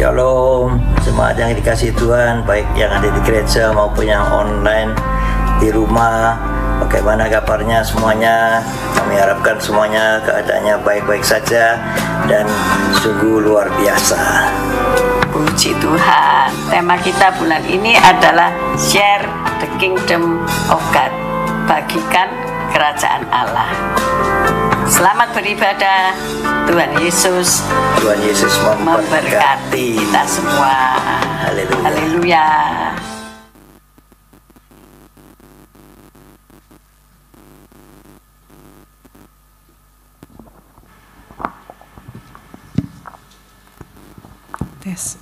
Shalom, jemaat yang dikasihi Tuhan, baik yang ada di gereja maupun yang online di rumah. Bagaimana kabarnya semuanya? Kami harapkan semuanya keadaannya baik-baik saja dan sungguh luar biasa. Puji Tuhan. Tema kita bulan ini adalah Share the Kingdom of God. Bagikan kerajaan Allah. Selamat beribadah. Tuhan Yesus memberkati kita semua. Haleluya. Haleluya. Tes.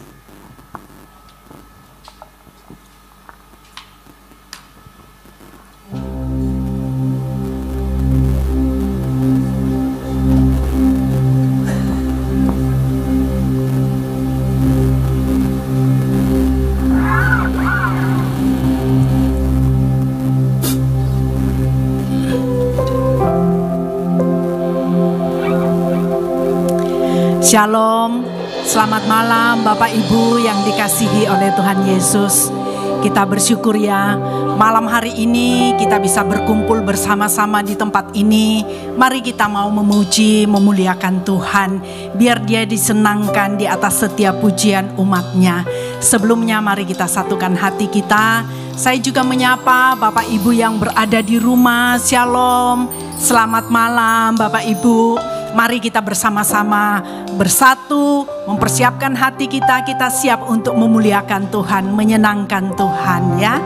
Shalom, selamat malam Bapak Ibu yang dikasihi oleh Tuhan Yesus. Kita bersyukur ya, malam hari ini kita bisa berkumpul bersama-sama di tempat ini. Mari kita mau memuji, memuliakan Tuhan, biar Dia disenangkan di atas setiap pujian umatnya. Sebelumnya mari kita satukan hati kita. Saya juga menyapa Bapak Ibu yang berada di rumah. Shalom, selamat malam Bapak Ibu. Mari kita bersama-sama bersatu, mempersiapkan hati kita. Kita siap untuk memuliakan Tuhan, menyenangkan Tuhan ya.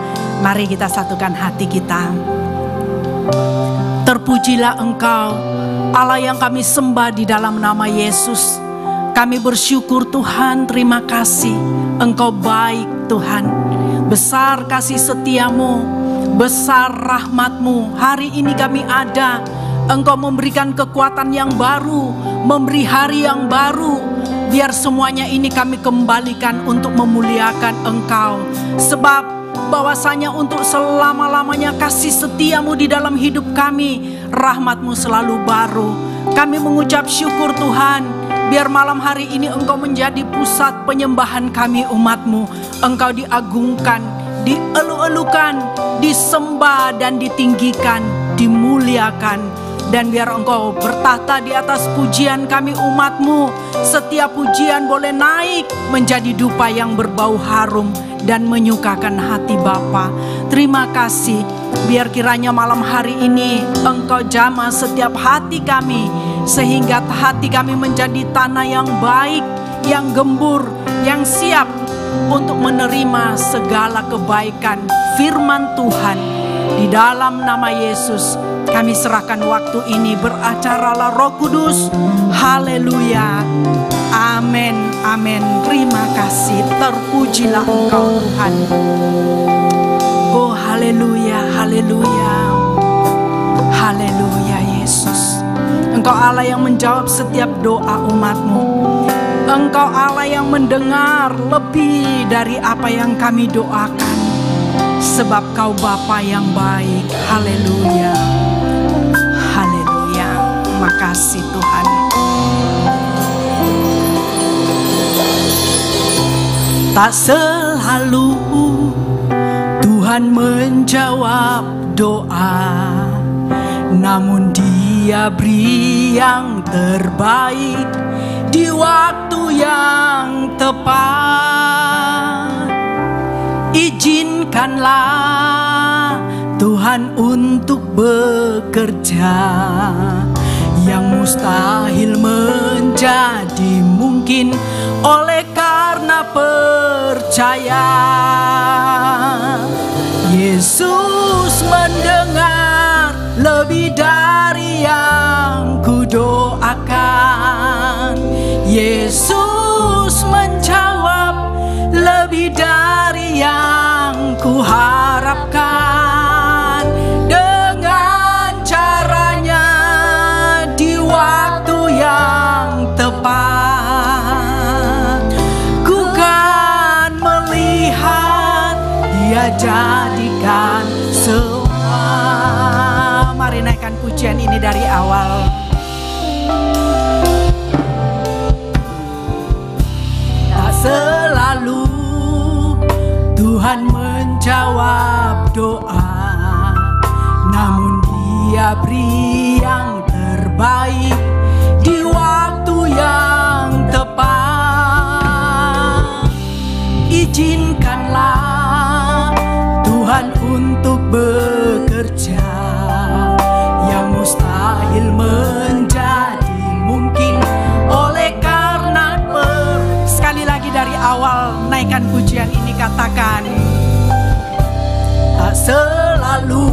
Mari kita satukan hati kita. Terpujilah Engkau, Allah yang kami sembah di dalam nama Yesus. Kami bersyukur Tuhan, terima kasih. Engkau baik Tuhan. Besar kasih setiamu, besar rahmat-Mu. Hari ini kami ada. Engkau memberikan kekuatan yang baru, memberi hari yang baru. Biar semuanya ini kami kembalikan untuk memuliakan Engkau. Sebab bahwasanya untuk selama-lamanya kasih setiamu di dalam hidup kami, rahmat-Mu selalu baru. Kami mengucap syukur Tuhan, biar malam hari ini Engkau menjadi pusat penyembahan kami umat-Mu. Engkau diagungkan, dielu-elukan, disembah dan ditinggikan, dimuliakan. Dan biar Engkau bertahta di atas pujian kami umat-Mu. Setiap pujian boleh naik menjadi dupa yang berbau harum dan menyukakan hati Bapa. Terima kasih. Biar kiranya malam hari ini Engkau jamah setiap hati kami, sehingga hati kami menjadi tanah yang baik, yang gembur, yang siap untuk menerima segala kebaikan firman Tuhan. Di dalam nama Yesus kami serahkan waktu ini, beracaralah Roh Kudus. Haleluya. Amin. Amin. Terima kasih. Terpujilah Engkau Tuhan. Oh haleluya. Haleluya. Haleluya Yesus. Engkau Allah yang menjawab setiap doa umat-Mu. Engkau Allah yang mendengar lebih dari apa yang kami doakan. Sebab Kau Bapa yang baik. Haleluya. Haleluya. Makasih Tuhan. Tak selalu Tuhan menjawab doa, namun Dia beri yang terbaik di waktu yang tepat. Izinkanlah Tuhan untuk bekerja, yang mustahil menjadi mungkin oleh karena percaya. Yesus mendengar lebih dari yang kudoakan. Yesus menjawab lebih dari yang kuharapkan. Dengan caranya di waktu yang tepat, ku kan melihat Dia jadikan semua. Mari naikkan pujian ini dari awal. Tak selalu Tuhan menjawab doa, namun Dia beri yang terbaik di waktu yang tepat. Izinkanlah Tuhan untuk bekerja, yang mustahil menjadi mungkin oleh karena sekali lagi dari awal naikkan pujian ini, katakan tak selalu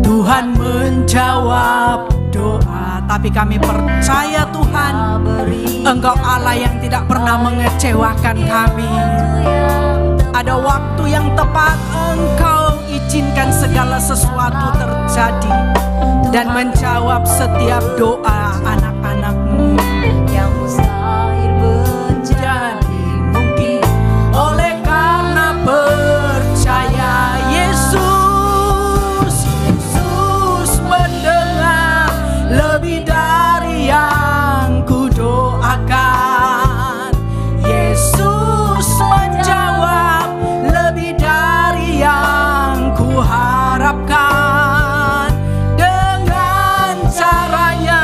Tuhan menjawab doa, tapi kami percaya Tuhan Engkau Allah yang tidak pernah mengecewakan kami. Ada waktu yang tepat Engkau izinkan segala sesuatu terjadi dan menjawab setiap doa anak-anak-Mu yang mustahil menjadi mungkin oleh karena percaya. Yesus mendengar lebih dari yang kudoakan. Yesus menjawab lebih dari yang kuharapkan. Dengan caranya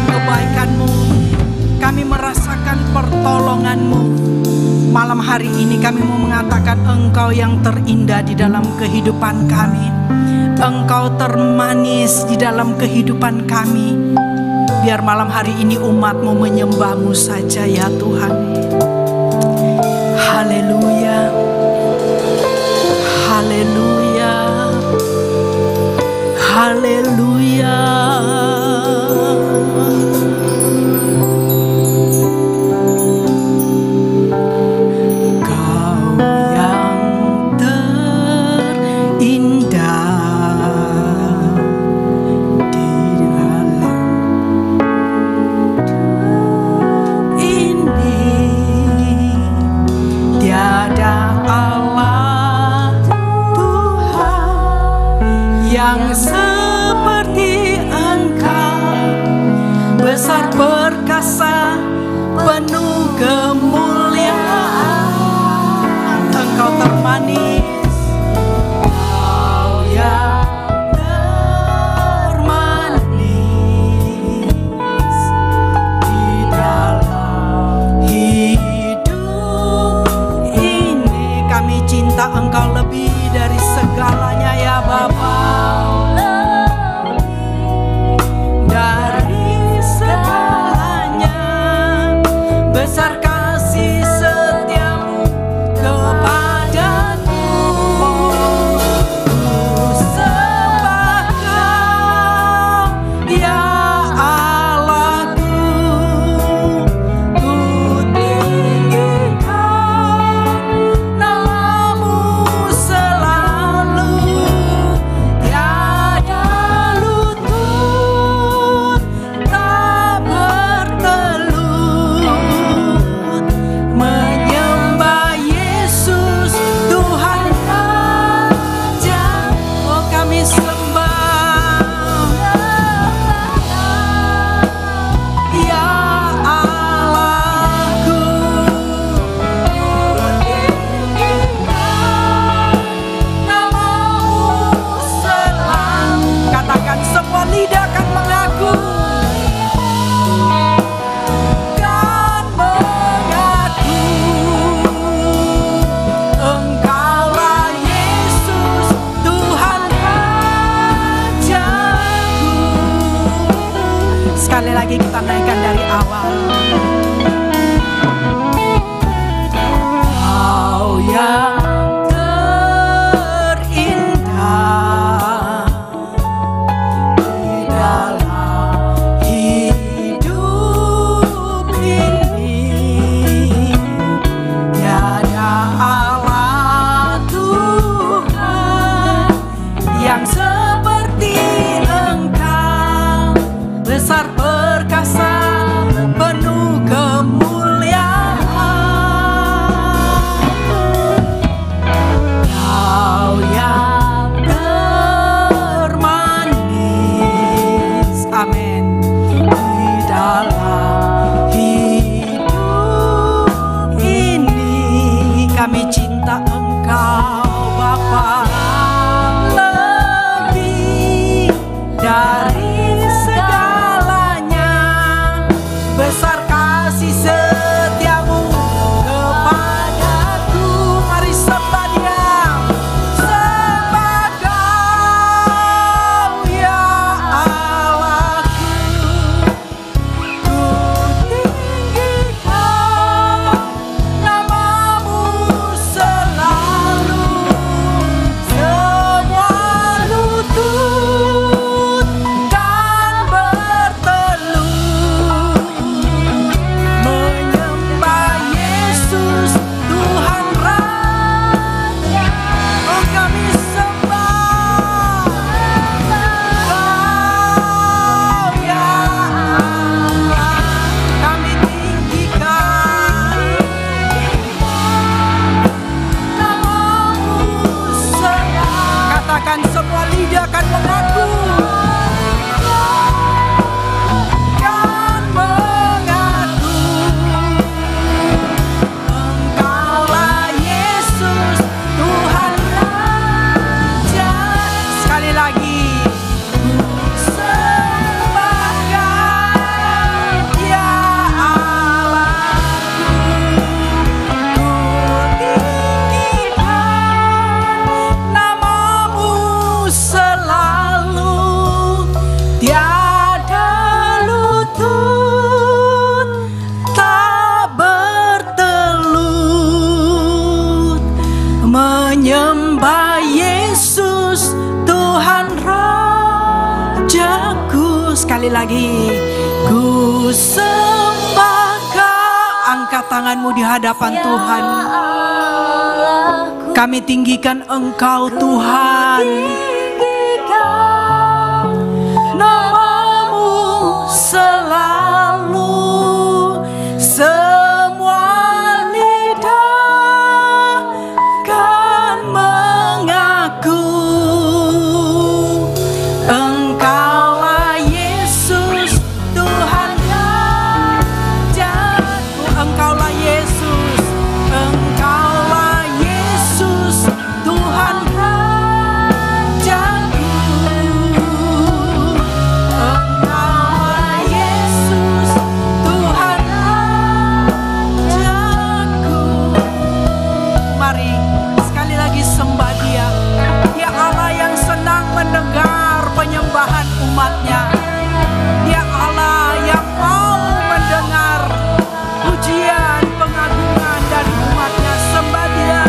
kebaikan-Mu, kami merasakan pertolongan-Mu. Malam hari ini kami mau mengatakan Engkau yang terindah di dalam kehidupan kami. Engkau termanis di dalam kehidupan kami. Biar malam hari ini umat-Mu menyembah-Mu saja ya Tuhan. Haleluya. Haleluya. Haleluya. Besar perkasa, penuh kemuliaan. Engkau termanis, Engkau yang termanis di dalam hidup ini. Kami cinta Engkau lebih dari segalanya ya Bapa. Besar kasih setiamu kepadaku, ku sembah Kau ya Allahku, ku tinggikan nama-Mu selalu, tiada lutut tak bertelut menyembah Yesus Tuhan Raja. Oh kami sembah ya Allahku, ku tinggikan nama-Mu selalu. Katakan semua lidah akan mengaku. Sekali lagi kita naikkan dari awal. Kau yang terindah di dalam hidup ini, tiada Allah Tuhan yang seperti Engkau. Besar perkasa, penuh kemuliaan. lagi. Ku sembah Kau. Angkat tanganmu di hadapan Tuhan. Kami tinggikan Engkau Tuhan. Namamu selalu semua lidah kan mengaku Engkaulah Yesus Tuhan rajaku. Engkaulah Yesus, Engkaulah Yesus Tuhan rajaku. Engkaulah Yesus Tuhan rajaku. Mari sekali lagi sembah Dia. Dia Allah yang senang mendengar penyembahan umatnya. Dia Allah yang mau mendengar pujian pengagungan dari umatnya. Sembah Dia.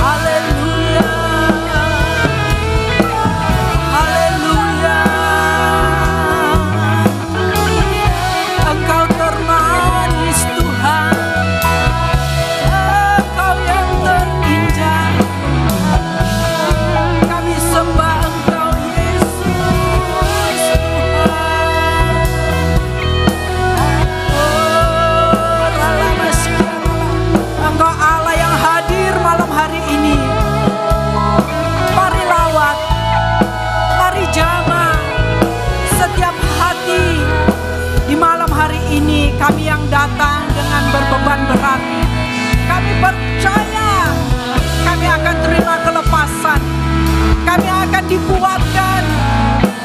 Haleluya. Haleluya. Engkau termanis Tuhan, Engkau yang terindah. Kami sembah Engkau Yesus Tuhan. Oh, Engkau Allah yang hadir malam hari ini. Mari lawat, mari jamah setiap hati. Di malam hari ini kami yang datang dengan berbeban berat, kami percaya kami akan terima kelepasan, kami akan dikuatkan,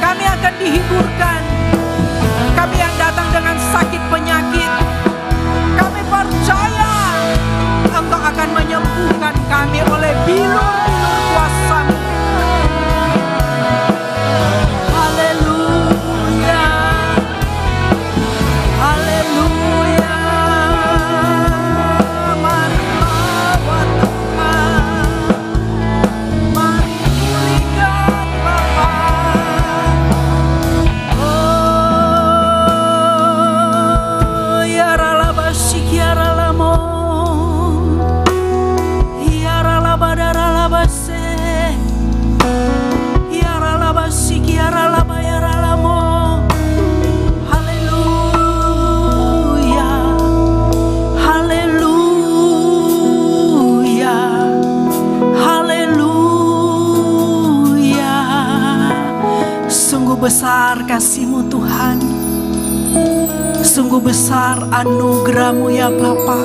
kami akan dihiburkan. Kami yang datang dengan sakit penyakit, kami percaya Engkau akan menyembuhkan kami oleh bilur-bilur kuasa-Mu. Haleluya. Haleluya. Mari lawat Tuhan, mari pulihkan Bapa. Oh, ya ralabasik ya ralamon, ya ralabadaralabase, ya ralabasik ya ralaba ya ralamo. Haleluya. Haleluya. Haleluya. Sungguh besar kasih-Mu Tuhan, sungguh besar anugerah-Mu ya Bapa.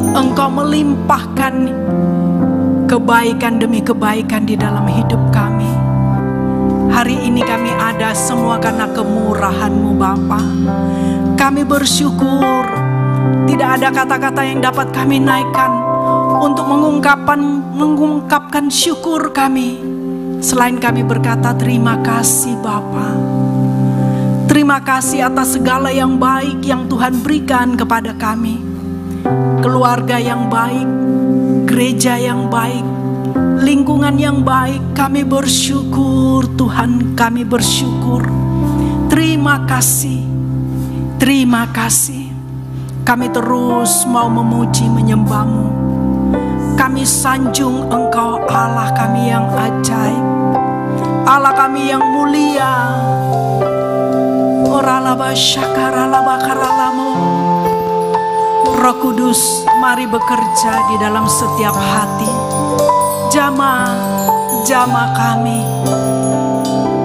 Engkau melimpahkan kebaikan demi kebaikan di dalam hidup kami. Hari ini kami ada semua karena kemurahan-Mu Bapa. Kami bersyukur. Tidak ada kata-kata yang dapat kami naikkan untuk mengungkapkan syukur kami, selain kami berkata terima kasih Bapa. Terima kasih atas segala yang baik yang Tuhan berikan kepada kami. Keluarga yang baik, gereja yang baik, lingkungan yang baik. Kami bersyukur Tuhan, kami bersyukur. Terima kasih, terima kasih. Kami terus mau memuji menyembah-Mu. Kami sanjung Engkau Allah kami yang ajaib, Allah kami yang mulia. Oralaba syakaralaba karalamu. Roh Kudus, mari bekerja di dalam setiap hati. Jamah kami.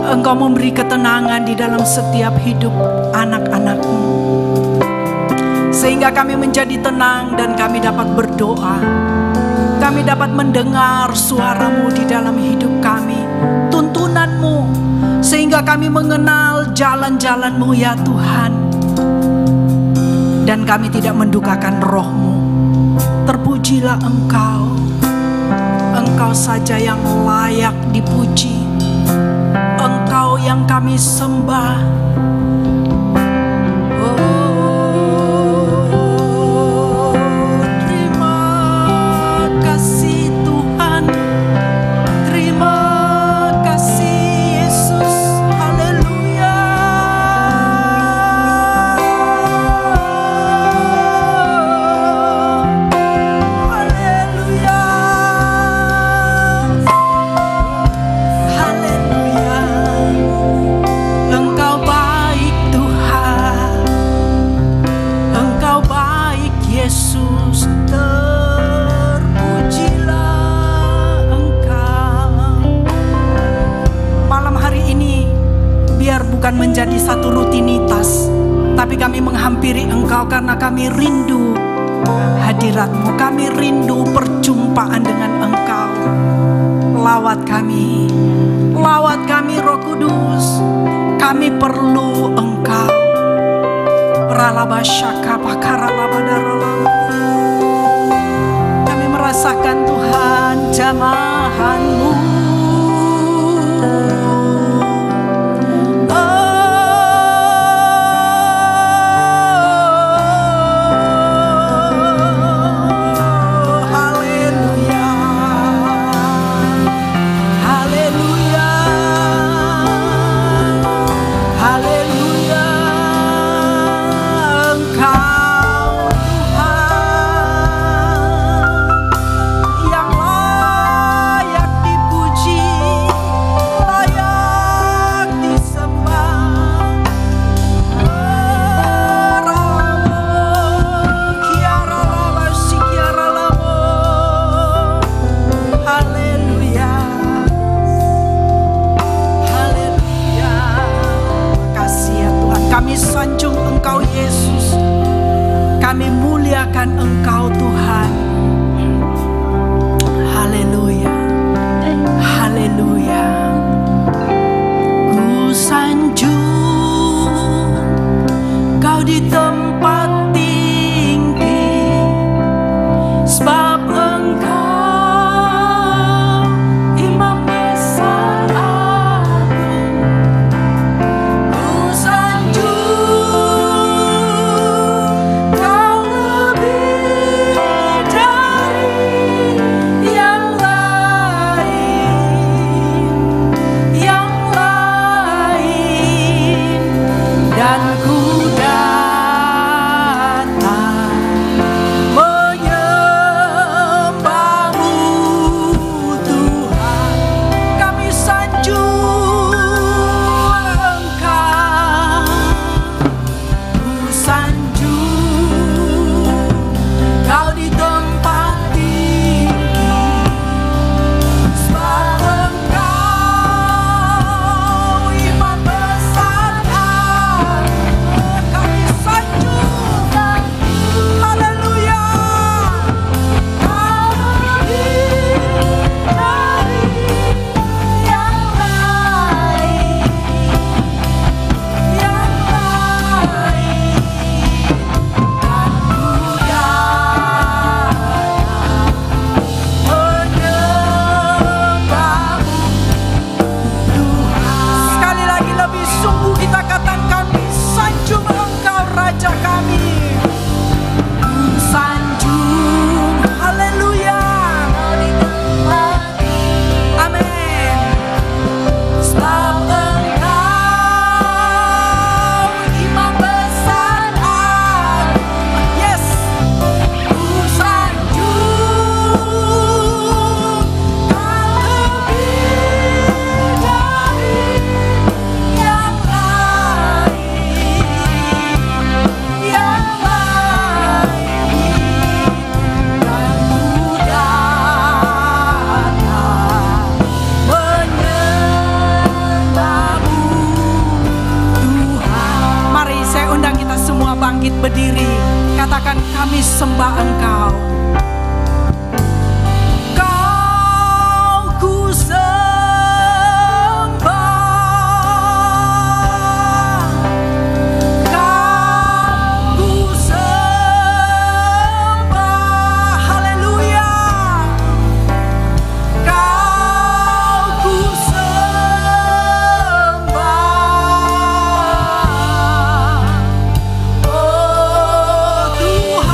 Engkau memberi ketenangan di dalam setiap hidup anak-anak-Mu, sehingga kami menjadi tenang dan kami dapat berdoa. Kami dapat mendengar suara-Mu di dalam hidup kami, tuntunan-Mu, sehingga kami mengenal jalan-jalan-Mu ya Tuhan. Dan kami tidak mendukakan roh-Mu. Terpujilah Engkau, Engkau saja yang layak dipuji, Engkau yang kami sembah. Oh, akan menjadi satu rutinitas, tapi kami menghampiri Engkau karena kami rindu hadirat-Mu, kami rindu perjumpaan dengan Engkau. Lawat kami Roh Kudus, kami perlu Engkau. Kami merasakan Tuhan jamahan-Mu. Kami muliakan Engkau Tuhan. Haleluya, haleluya. Ku sanjung Kau di tempat tinggi, sebab Engkau Imam besar agung. Ku sanjung berdiri, katakan kami sembah Engkau. Kau ku sembah, Kau ku sembah, haleluya. Kau ku sembah, oh Tuhan.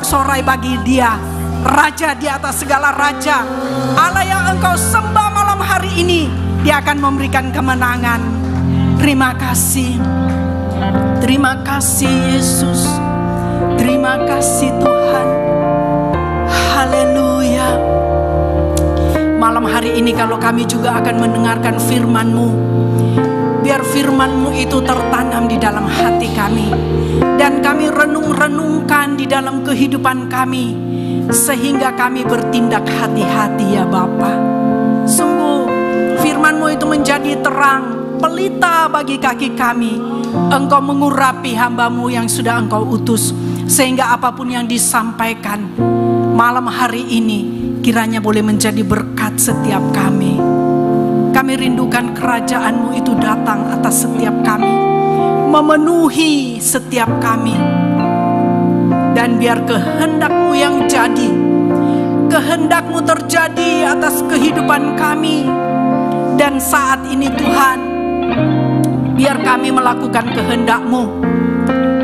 sorak-sorai bagi Dia, Raja di atas segala raja. Allah yang engkau sembah malam hari ini, Dia akan memberikan kemenangan. Terima kasih. Terima kasih Yesus. Terima kasih Tuhan. Haleluya. Malam hari ini kalau kami juga akan mendengarkan firman-Mu, biar firman-Mu itu tertanam di dalam hati kami, dan kami renung-renungkan di dalam kehidupan kami, sehingga kami bertindak hati-hati ya Bapa. Sungguh firman-Mu itu menjadi terang, pelita bagi kaki kami. Engkau mengurapi hamba-Mu yang sudah Engkau utus, sehingga apapun yang disampaikan malam hari ini kiranya boleh menjadi berkat setiap kami. Kami rindukan kerajaan-Mu itu datang atas setiap kami, memenuhi setiap kami. Dan biar kehendak-Mu yang jadi, kehendak-Mu terjadi atas kehidupan kami. Dan saat ini Tuhan, biar kami melakukan kehendak-Mu.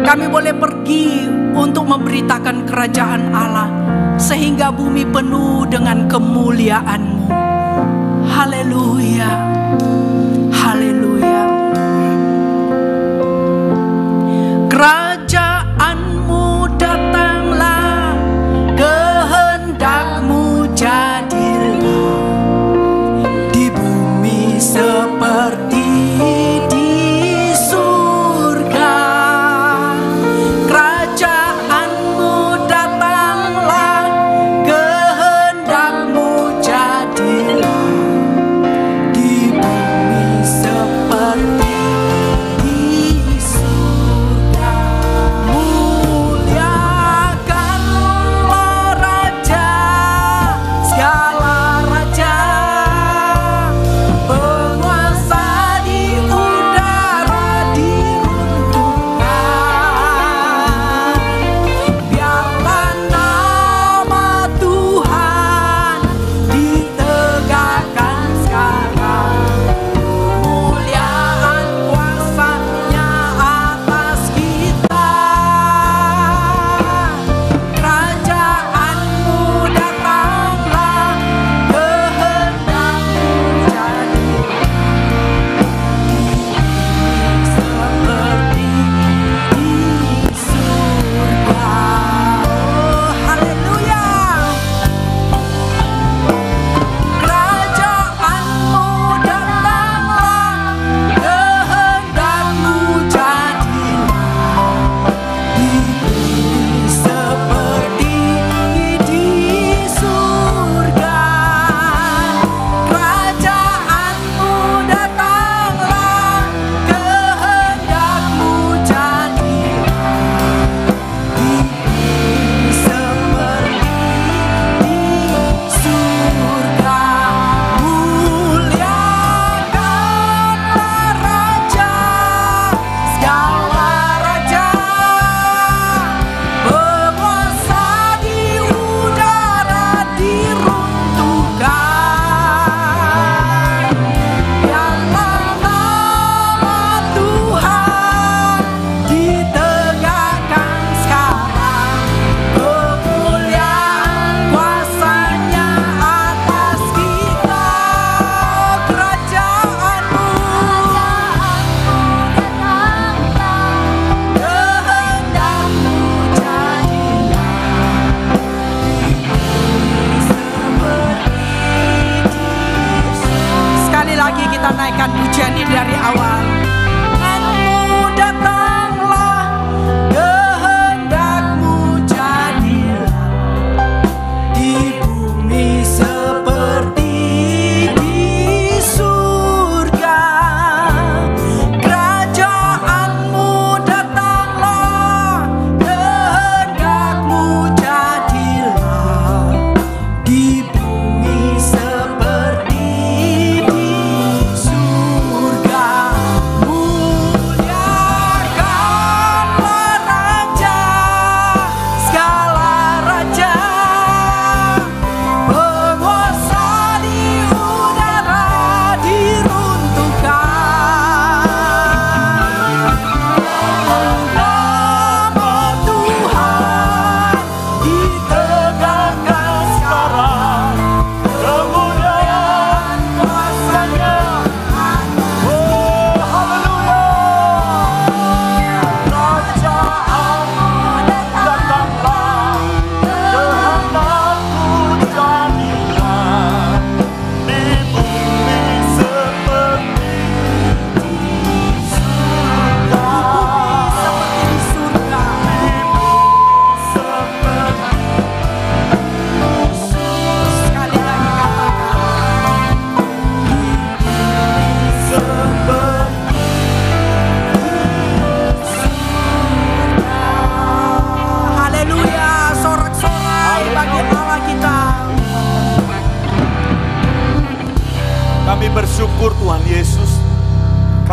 Kami boleh pergi untuk memberitakan kerajaan Allah, sehingga bumi penuh dengan kemuliaan-Mu. Haleluya. Haleluya. Kerajaan-Mu datanglah, kehendak-Mu jadilah di bumi seperti di surga. Kerajaan-Mu datanglah, kehendak-Mu jadilah di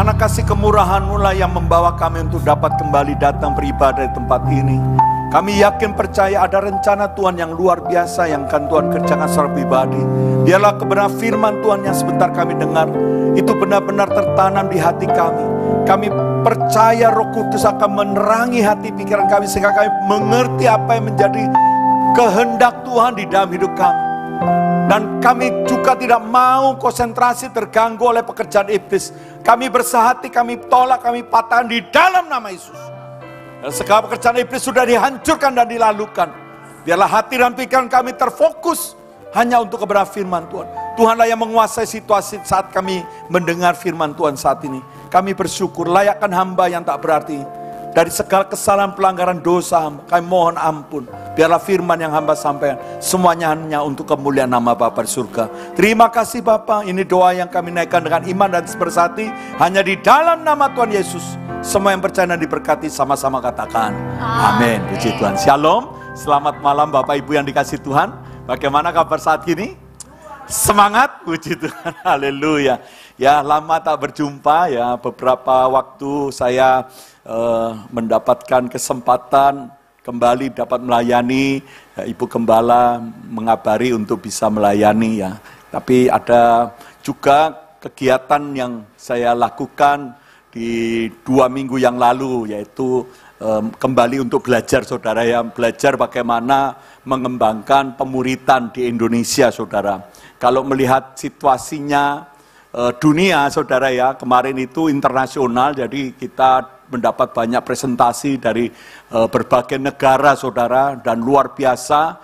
Karena kasih kemurahan-Mu lah yang membawa kami untuk dapat kembali datang beribadah di tempat ini. Kami yakin percaya ada rencana Tuhan yang luar biasa yang akan Tuhan kerjakan secara pribadi. Biarlah kebenaran firman Tuhan yang sebentar kami dengar, itu benar-benar tertanam di hati kami. Kami percaya Roh Kudus akan menerangi hati pikiran kami, sehingga kami mengerti apa yang menjadi kehendak Tuhan di dalam hidup kami. Dan kami juga tidak mau konsentrasi terganggu oleh pekerjaan iblis. Kami bersahati, kami tolak, kami patahkan di dalam nama Yesus. Dan segala pekerjaan iblis sudah dihancurkan dan dilalukan. Biarlah hati dan pikiran kami terfokus hanya untuk kebenaran firman Tuhan. Tuhanlah yang menguasai situasi saat kami mendengar firman Tuhan saat ini. Kami bersyukur, layakkan hamba yang tak berarti. Dari segala kesalahan pelanggaran dosa, kami mohon ampun. Biarlah firman yang hamba sampaikan, semuanya hanya untuk kemuliaan nama Bapa di surga. Terima kasih Bapa, ini doa yang kami naikkan dengan iman dan bersati. Hanya di dalam nama Tuhan Yesus. Semua yang percaya dan diberkati sama-sama katakan amin. Puji Tuhan. Shalom, selamat malam Bapak Ibu yang dikasih Tuhan. Bagaimana kabar saat ini? Semangat, puji Tuhan, haleluya. Ya, lama tak berjumpa ya, beberapa waktu saya mendapatkan kesempatan kembali dapat melayani. Ibu Gembala mengabari untuk bisa melayani ya. Tapi ada juga kegiatan yang saya lakukan di 2 minggu yang lalu, yaitu kembali untuk belajar saudara ya, belajar bagaimana mengembangkan pemuritan di Indonesia saudara. Kalau melihat situasinya dunia saudara ya, kemarin itu internasional, jadi kita mendapat banyak presentasi dari berbagai negara saudara, dan luar biasa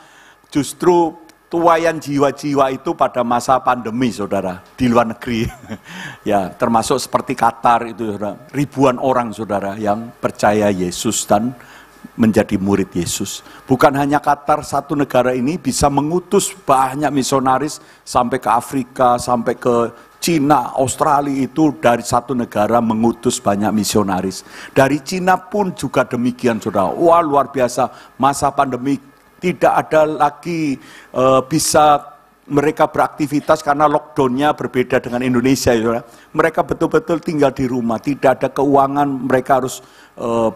justru tuaian jiwa-jiwa itu pada masa pandemi saudara, di luar negeri. Ya, termasuk seperti Qatar itu saudara, ribuan orang saudara yang percaya Yesus dan menjadi murid Yesus. Bukan hanya Qatar, satu negara ini bisa mengutus banyak misionaris sampai ke Afrika, sampai ke Cina, Australia, itu dari satu negara mengutus banyak misionaris. Dari Cina pun juga demikian saudara. Wah, luar biasa, masa pandemi tidak ada lagi bisa mereka beraktivitas karena lockdownnya berbeda dengan Indonesia saudara. Mereka betul-betul tinggal di rumah, tidak ada keuangan, mereka harus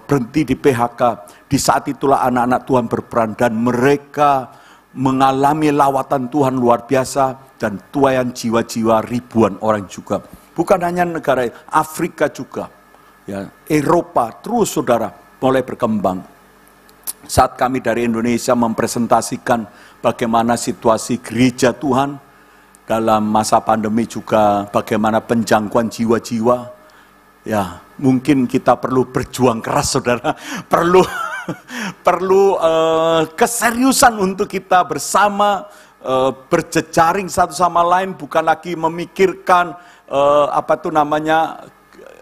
berhenti di PHK. Di saat itulah anak-anak Tuhan berperan dan mereka mengalami lawatan Tuhan luar biasa, dan tuaian jiwa-jiwa ribuan orang juga. Bukan hanya negara Afrika juga, ya, Eropa terus saudara mulai berkembang. Saat kami dari Indonesia mempresentasikan bagaimana situasi gereja Tuhan dalam masa pandemi, juga bagaimana penjangkauan jiwa-jiwa, ya mungkin kita perlu berjuang keras saudara, perlu keseriusan untuk kita bersama berjejaring satu sama lain, bukan lagi memikirkan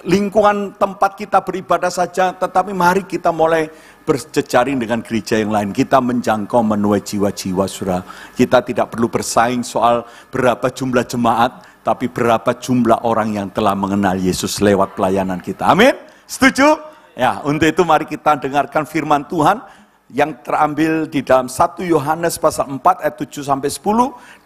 lingkungan tempat kita beribadah saja, tetapi mari kita mulai berjejaring dengan gereja yang lain. Kita menjangkau menuai jiwa-jiwa saudara. Kita tidak perlu bersaing soal berapa jumlah jemaat, tapi berapa jumlah orang yang telah mengenal Yesus lewat pelayanan kita. Amin? Setuju? Ya, untuk itu mari kita dengarkan firman Tuhan yang terambil di dalam 1 Yohanes pasal 4 ayat 7-10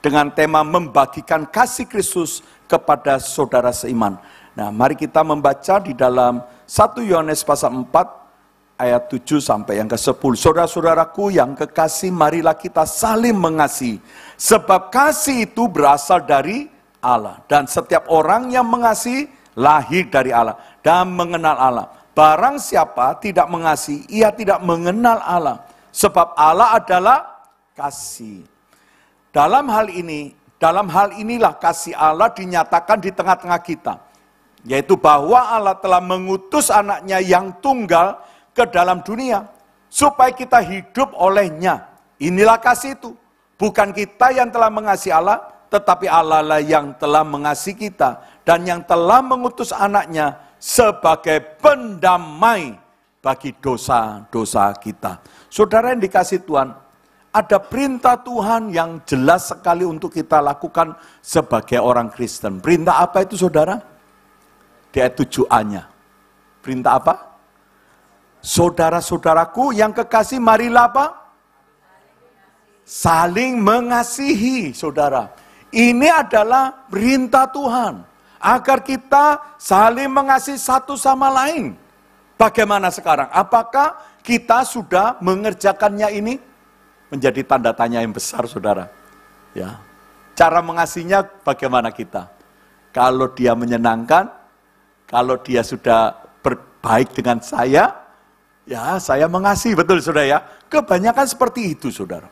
dengan tema membagikan kasih Kristus kepada saudara seiman. Nah, mari kita membaca di dalam 1 Yohanes pasal 4 ayat 7 sampai yang ke-10. Saudara-saudaraku yang kekasih, marilah kita saling mengasihi, sebab kasih itu berasal dari Allah, dan setiap orang yang mengasihi lahir dari Allah dan mengenal Allah. Barang siapa tidak mengasihi, ia tidak mengenal Allah, sebab Allah adalah kasih. Dalam hal inilah kasih Allah dinyatakan di tengah-tengah kita, yaitu bahwa Allah telah mengutus anaknya yang tunggal ke dalam dunia, supaya kita hidup olehnya. Inilah kasih itu, bukan kita yang telah mengasihi Allah, tetapi Allah lah yang telah mengasihi kita, dan yang telah mengutus anaknya sebagai pendamai bagi dosa-dosa kita. Saudara yang dikasihi Tuhan, ada perintah Tuhan yang jelas sekali untuk kita lakukan sebagai orang Kristen. Perintah apa itu saudara? Di ayat 7a-nya. Perintah apa? Saudara-saudaraku yang kekasih, marilah apa? Saling mengasihi saudara. Ini adalah perintah Tuhan. agar kita saling mengasihi satu sama lain. Bagaimana sekarang? Apakah kita sudah mengerjakannya ini? Menjadi tanda tanya yang besar, saudara. Ya, cara mengasihinya bagaimana kita? Kalau dia menyenangkan, kalau dia sudah berbaik dengan saya, ya saya mengasihi, betul saudara ya. Kebanyakan seperti itu saudara.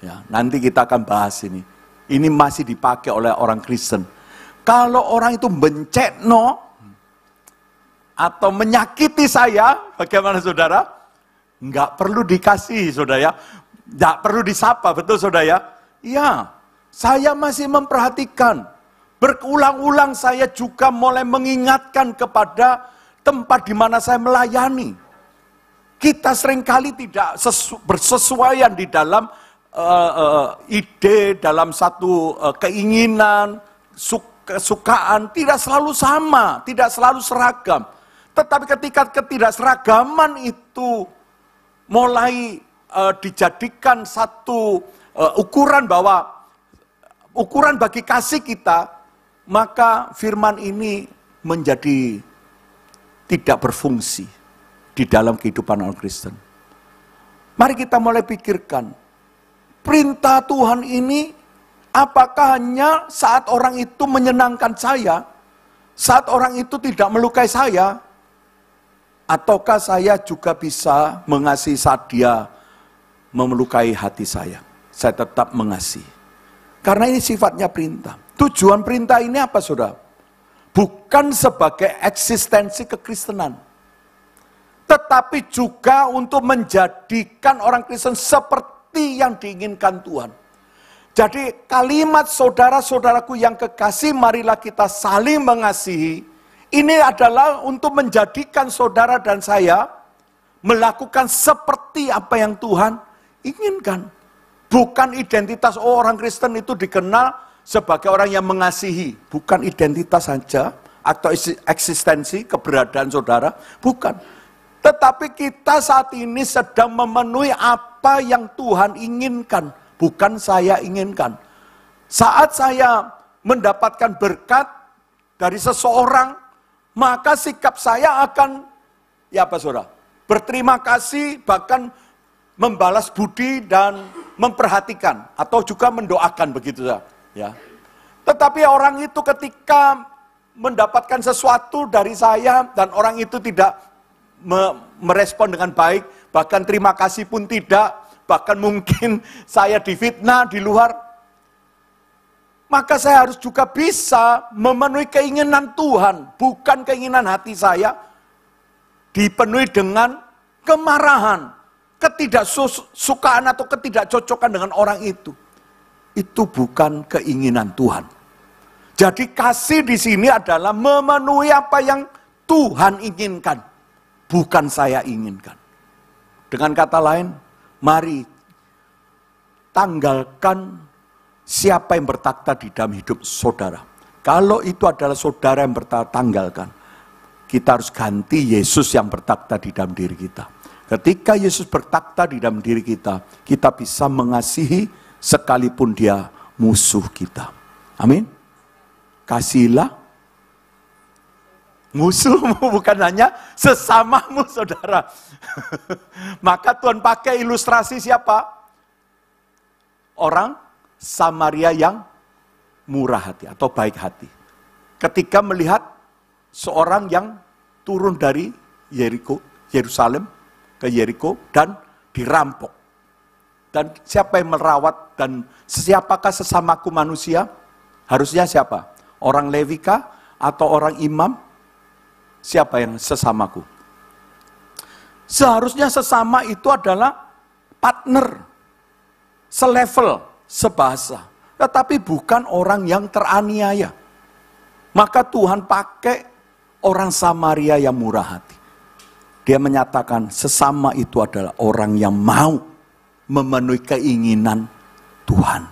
Ya, nanti kita akan bahas ini. Ini masih dipakai oleh orang Kristen. Kalau orang itu bencekno atau menyakiti saya, bagaimana saudara? Enggak perlu dikasih saudara ya. Enggak perlu disapa, betul saudara ya. Ya, saya masih memperhatikan. Berulang-ulang saya juga mulai mengingatkan kepada tempat di mana saya melayani. Kita seringkali tidak bersesuaian di dalam ide, dalam satu keinginan, kesukaan, tidak selalu sama, tidak selalu seragam. Tetapi ketika ketidakseragaman itu mulai dijadikan satu ukuran bahwa ukuran bagi kasih kita, maka firman ini menjadi tidak berfungsi di dalam kehidupan orang Kristen. Mari kita mulai pikirkan, perintah Tuhan ini apakah hanya saat orang itu menyenangkan saya, saat orang itu tidak melukai saya, ataukah saya juga bisa mengasihi saat dia memelukai hati saya tetap mengasihi. Karena ini sifatnya perintah. Tujuan perintah ini apa saudara? Bukan sebagai eksistensi kekristenan, tetapi juga untuk menjadikan orang Kristen seperti yang diinginkan Tuhan. Jadi kalimat saudara-saudaraku yang kekasih, marilah kita saling mengasihi. Ini adalah untuk menjadikan saudara dan saya melakukan seperti apa yang Tuhan inginkan. Bukan identitas orang Kristen itu dikenal sebagai orang yang mengasihi. Bukan identitas saja atau eksistensi keberadaan saudara. Bukan. Tetapi kita saat ini sedang memenuhi apa yang Tuhan inginkan. Bukan saya inginkan. Saat saya mendapatkan berkat dari seseorang, maka sikap saya akan, ya apa saudara? Berterima kasih, bahkan membalas budi dan memperhatikan. Atau juga mendoakan begitu ya. Tetapi orang itu ketika mendapatkan sesuatu dari saya, dan orang itu tidak merespon dengan baik, bahkan terima kasih pun tidak, bahkan mungkin saya difitnah di luar, maka saya harus juga bisa memenuhi keinginan Tuhan, bukan keinginan hati saya dipenuhi dengan kemarahan, ketidaksukaan atau ketidakcocokan dengan orang itu. Itu bukan keinginan Tuhan. Jadi kasih di sini adalah memenuhi apa yang Tuhan inginkan, bukan saya inginkan. Dengan kata lain, mari tanggalkan siapa yang bertakhta di dalam hidup saudara. Kalau itu adalah saudara yang tanggalkan, kita harus ganti Yesus yang bertakhta di dalam diri kita. Ketika Yesus bertakhta di dalam diri kita, kita bisa mengasihi sekalipun dia musuh kita. Amin. Kasihilah musuhmu, bukan hanya sesamamu saudara. Maka Tuhan pakai ilustrasi siapa? Orang Samaria yang murah hati atau baik hati. Ketika melihat seorang yang turun dari Yerusalem ke Yeriko dan dirampok. Dan siapa yang merawat dan siapakah sesamaku manusia? Harusnya siapa? Orang Levika atau orang imam? Siapa yang sesamaku? Seharusnya sesama itu adalah partner, selevel, sebahasa. Tetapi bukan orang yang teraniaya. Maka Tuhan pakai orang Samaria yang murah hati. Dia menyatakan sesama itu adalah orang yang mau memenuhi keinginan Tuhan.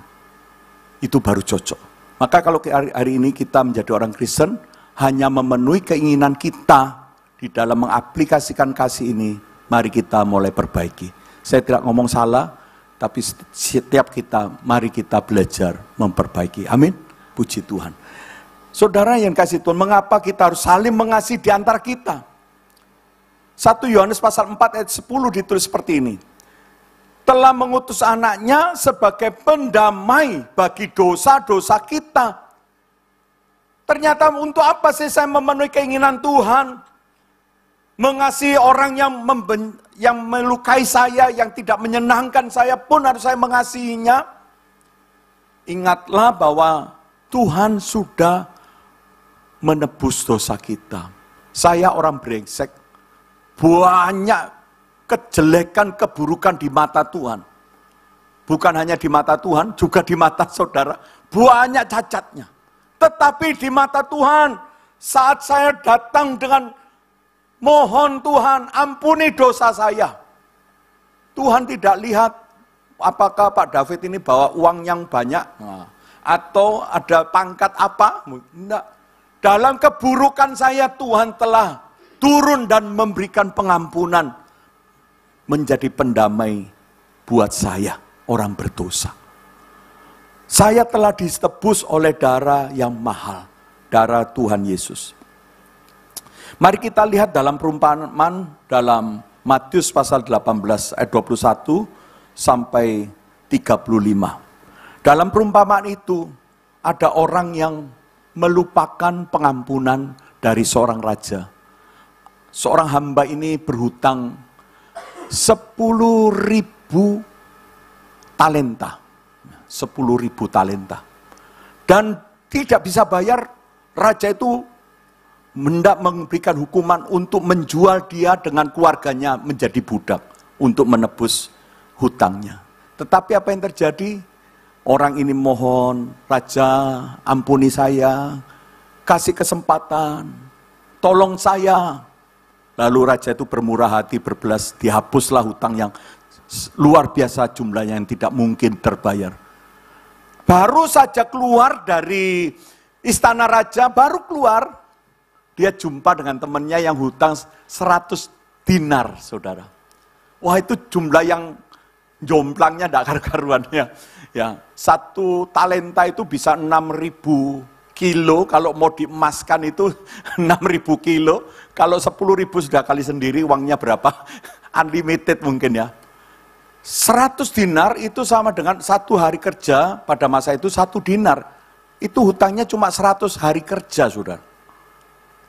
Itu baru cocok. Maka kalau hari ini kita menjadi orang Kristen, hanya memenuhi keinginan kita di dalam mengaplikasikan kasih ini, mari kita mulai perbaiki. Saya tidak ngomong salah, tapi setiap kita, mari kita belajar memperbaiki. Amin. Puji Tuhan. Saudara yang kasih Tuhan, mengapa kita harus saling mengasihi di antara kita? 1 Yohanes pasal 4 ayat 10 ditulis seperti ini. Telah mengutus anaknya sebagai pendamai bagi dosa-dosa kita. Ternyata untuk apa sih saya memenuhi keinginan Tuhan? Mengasihi orang yang melukai saya, yang tidak menyenangkan saya pun harus saya mengasihinya. Ingatlah bahwa Tuhan sudah menebus dosa kita. Saya orang brengsek, banyak kejelekan, keburukan di mata Tuhan. Bukan hanya di mata Tuhan, juga di mata saudara. Banyak cacatnya. Tetapi di mata Tuhan, saat saya datang dengan mohon Tuhan, ampuni dosa saya. Tuhan tidak lihat apakah Pak David ini bawa uang yang banyak. Atau ada pangkat apa. Tidak. Dalam keburukan saya Tuhan telah turun dan memberikan pengampunan. Menjadi pendamai buat saya, orang berdosa. Saya telah ditebus oleh darah yang mahal. Darah Tuhan Yesus. Mari kita lihat dalam perumpamaan dalam Matius pasal 18 ayat 21 sampai 35. Dalam perumpamaan itu ada orang yang melupakan pengampunan dari seorang raja. Seorang hamba ini berhutang 10.000 talenta. 10.000 talenta. Dan tidak bisa bayar, raja itu hendak memberikan hukuman untuk menjual dia dengan keluarganya menjadi budak untuk menebus hutangnya. Tetapi apa yang terjadi? Orang ini mohon, raja ampuni saya, kasih kesempatan, tolong saya. Lalu raja itu bermurah hati, berbelas, dihapuslah hutang yang luar biasa jumlahnya yang tidak mungkin terbayar. Baru saja keluar dari istana raja, baru keluar, dia jumpa dengan temannya yang hutang 100 dinar, saudara. Wah, itu jumlah yang jomplangnya tidak karu-karuannya. Ya, 1 talenta itu bisa 6.000 kilo, kalau mau diemaskan itu 6.000 kilo. Kalau 10.000 sudah kali sendiri, uangnya berapa? Unlimited mungkin ya. 100 dinar itu sama dengan 1 hari kerja, pada masa itu 1 dinar. Itu hutangnya cuma 100 hari kerja, saudara.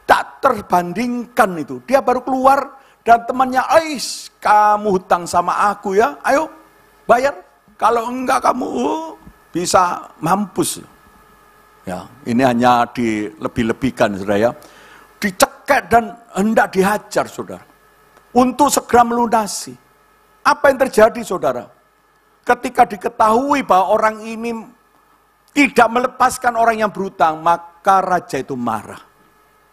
Tak terbandingkan itu. Dia baru keluar dan temannya, "Ais, kamu hutang sama aku ya, ayo bayar. Kalau enggak kamu bisa mampus." Ya, ini hanya dilebih-lebihkan, saudara ya. Dicekek dan hendak dihajar, saudara. Untuk segera melunasi. Apa yang terjadi, saudara? Ketika diketahui bahwa orang ini tidak melepaskan orang yang berhutang, maka raja itu marah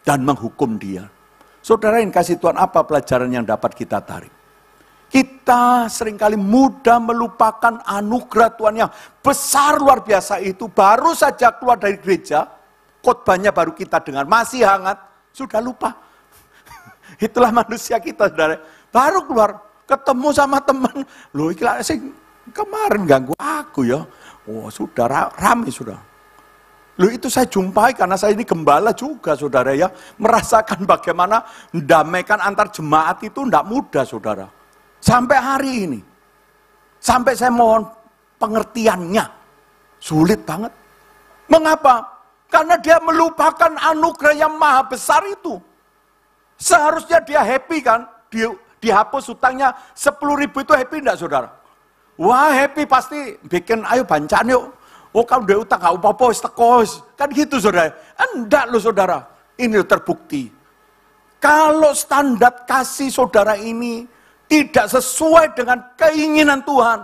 dan menghukum dia. Saudara yang kasih Tuhan, apa pelajaran yang dapat kita tarik? Kita seringkali mudah melupakan anugerah Tuhan yang besar luar biasa itu. Baru saja keluar dari gereja, khotbahnya baru kita dengar, masih hangat, sudah lupa. Itulah manusia kita, saudara. Baru keluar, ketemu sama teman, loh ikhlas sih kemarin ganggu aku ya. Oh, sudah ramai sudah. Loh, itu saya jumpai karena saya ini gembala juga, saudara ya. Merasakan bagaimana mendamaikan antar jemaat itu tidak mudah, saudara. Sampai hari ini. Sampai saya mohon pengertiannya. Sulit banget. Mengapa? Karena dia melupakan anugerah yang maha besar itu. Seharusnya dia happy kan? Dihapus hutangnya 10.000 itu happy enggak, saudara? Wah, happy pasti bikin, ayo bancaan yuk. Oh, kamu udah utang, gak apa-apa, tekos. Kan gitu, saudara. Enggak loh, saudara. Ini terbukti. Kalau standar kasih saudara ini tidak sesuai dengan keinginan Tuhan,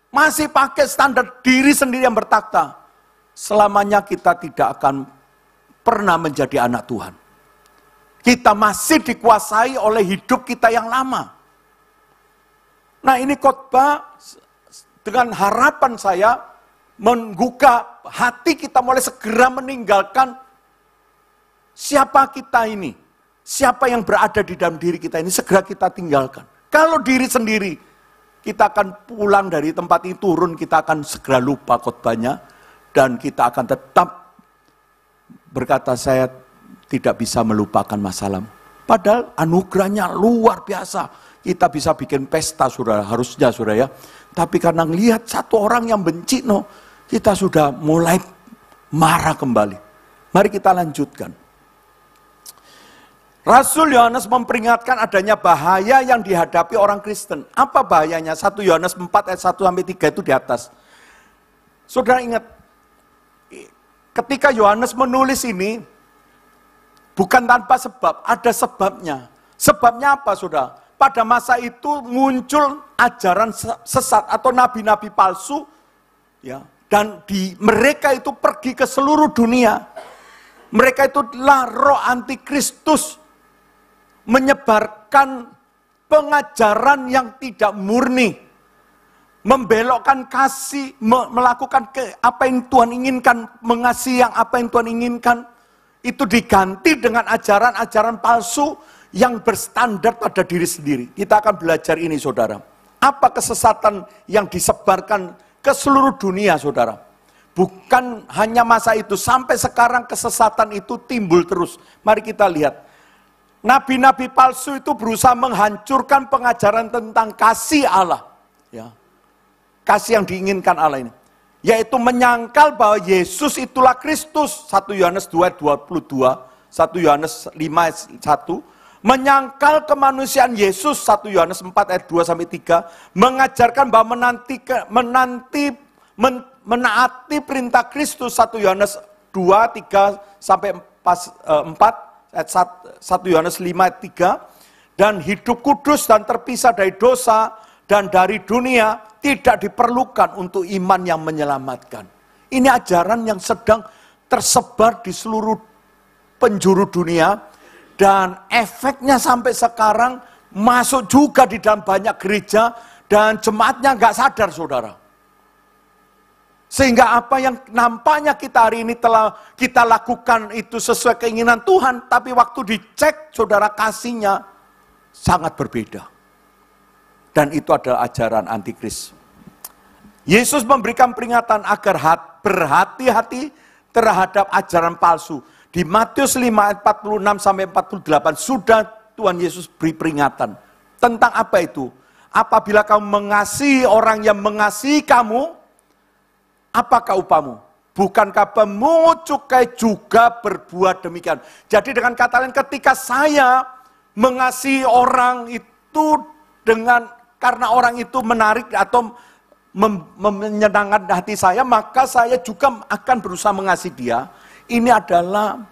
masih pakai standar diri sendiri yang bertakhta, selamanya kita tidak akan pernah menjadi anak Tuhan. Kita masih dikuasai oleh hidup kita yang lama. Nah, ini khotbah dengan harapan saya menggugah hati kita mulai segera meninggalkan siapa kita ini. Siapa yang berada di dalam diri kita ini segera kita tinggalkan. Kalau diri sendiri, kita akan pulang dari tempat ini, turun, kita akan segera lupa khotbahnya. Dan kita akan tetap berkata, saya tidak bisa melupakan masalah. Padahal anugerahnya luar biasa. Kita bisa bikin pesta, saudara, harusnya, saudara ya. Tapi karena melihat satu orang yang benci, kita sudah mulai marah kembali. Mari kita lanjutkan. Rasul Yohanes memperingatkan adanya bahaya yang dihadapi orang Kristen. Apa bahayanya? 1 Yohanes 4 ayat 1-3 itu di atas. Saudara ingat, ketika Yohanes menulis ini, bukan tanpa sebab, ada sebabnya. Sebabnya apa, saudara? Pada masa itu muncul ajaran sesat atau nabi-nabi palsu, ya, dan mereka itu pergi ke seluruh dunia. Mereka itu adalah roh antikristus, menyebarkan pengajaran yang tidak murni, membelokkan kasih, melakukan apa yang Tuhan inginkan, mengasihi yang apa yang Tuhan inginkan, itu diganti dengan ajaran-ajaran palsu yang berstandar pada diri sendiri. Kita akan belajar ini, saudara. Apa kesesatan yang disebarkan ke seluruh dunia, saudara? Bukan hanya masa itu, sampai sekarang kesesatan itu timbul terus. Mari kita lihat. Nabi-nabi palsu itu berusaha menghancurkan pengajaran tentang kasih Allah. Ya. Kasih yang diinginkan Allah ini. Yaitu menyangkal bahwa Yesus itulah Kristus. 1 Yohanes 2:22, 1 Yohanes 5:1. Menyangkal kemanusiaan Yesus, 1 Yohanes 4 ayat 2-3. Mengajarkan bahwa menaati perintah Kristus, 1 Yohanes 2:3-4. Ayat 1 Yohanes 5:3, dan hidup kudus dan terpisah dari dosa dan dari dunia tidak diperlukan untuk iman yang menyelamatkan. Ini ajaran yang sedang tersebar di seluruh penjuru dunia, dan efeknya sampai sekarang masuk juga di dalam banyak gereja, dan jemaatnya nggak sadar, saudara. Sehingga apa yang nampaknya kita hari ini telah kita lakukan itu sesuai keinginan Tuhan, tapi waktu dicek, saudara, kasihnya sangat berbeda. Dan itu adalah ajaran antikris. Yesus memberikan peringatan agar berhati-hati terhadap ajaran palsu. Di Matius 5 ayat 46-48 sudah Tuhan Yesus beri peringatan. Tentang apa itu? Apabila kamu mengasihi orang yang mengasihi kamu, apakah upamu? Bukankah pemungut cukai juga berbuat demikian? Jadi dengan kata lain, ketika saya mengasihi orang itu karena orang itu menarik atau menyenangkan hati saya, maka saya juga akan berusaha mengasihi dia. Ini adalah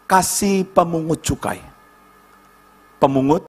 kasih pemungut cukai. Pemungut